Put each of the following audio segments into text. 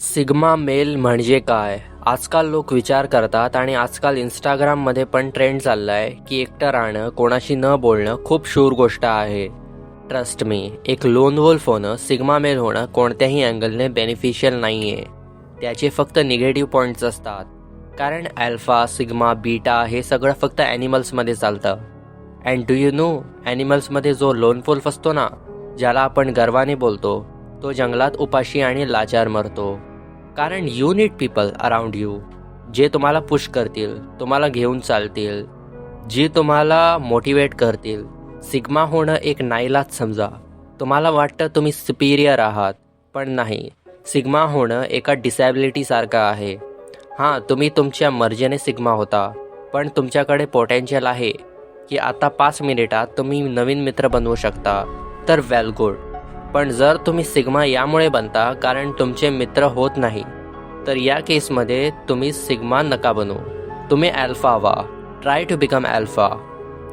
Sigma male म्हणजे काय? आजकाल लोक विचार करतात आणि आजकाल इंस्टाग्राममध्ये पण ट्रेंड चाललाय की एकटं राहणं, कोणाशी न बोलणं खूप शूर गोष्ट आहे. ट्रस्ट मी, एक लोन वोल्फ होणं, सिग्मा मेल होणं कोणत्याही अँगलने बेनिफिशियल नाही आहे. त्याचे फक्त निगेटिव्ह पॉईंट्स असतात. कारण अल्फा, सिग्मा, बीटा हे सगळं फक्त ॲनिमल्समध्ये चालतं. अँड डू यू नो, ॲनिमल्समध्ये जो लोन वोल्फ असतो ना, ज्याला आपण गर्वाने बोलतो, तो जंगलात उपाशी आणि लाचार मरतो. कारण you need people around you, जे तुम्हाला पुश करतील, तुम्हाला घेऊन चालतील, जे तुम्हाला मोटिवेट करतील. सिग्मा होणं एक नाईलाज समजा. तुम्हाला वाटतं तुम्ही सुपिरियर आहात, पण नाही. सिग्मा होणं एका डिसॅबिलिटीसारखं आहे. हां, तुम्ही तुमच्या मर्जीने सिग्मा होता, पण तुमच्याकडे पोटेन्शियल आहे की आता 5 मिनिटात तुम्ही नवीन मित्र बनवू शकता, तर वेल गुड. पण जर तुम्ही सिग्मा यामुळे बनता कारण तुमचे मित्र होत नाही, तर या केसमध्ये तुम्ही सिग्मा नका बनू. तुम्ही अल्फा व्हा. Try to become alpha.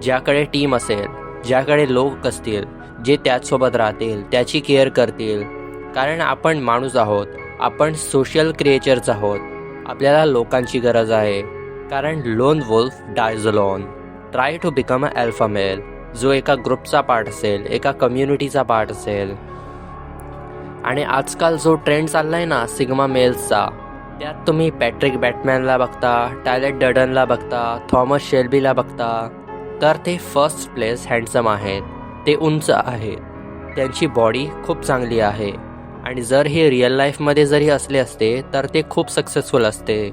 ज्याकडे टीम असेल, ज्याकडे लोक असतील, जे त्याचसोबत राहतील, त्याची केअर करतील. कारण आपण माणूस आहोत, आपण सोशल क्रिएचर्स आहोत. आपल्याला लोकांची गरज आहे. कारण lone wolf dies alone. Try to become a alpha male, जो एका ग्रुपचा पार्ट असेल, एका कम्युनिटीचा पार्ट असेल. आणि आजकाल जो ट्रेंड चाललाय ना सिग्मा मेल्सचा, त्यात तुम्ही पॅट्रिक बॅटमॅनला बघता, टायलर डर्डनला बघता, थॉमस शेल्बीला बघता, तर ते फर्स्ट प्लेस हँडसम आहेत. ते उंच आहेत, त्यांची बॉडी खूप चांगली आहे. आणि जर हे रिअल लाईफमध्ये जरी असले असते तर ते खूप सक्सेसफुल असते.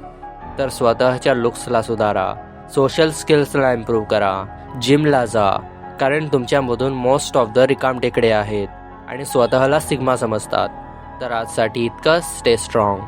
तर स्वतःच्या लुक्सला सुधारा, सोशल स्किल्सला इम्प्रूव्ह करा, जिमला जा. कारण तुमच्यामधून मोस्ट ऑफ द रिकामटेकडे आहेत आणि स्वतःला सिग्मा समजतात. तर आजसाठी इतकंच. Stay strong.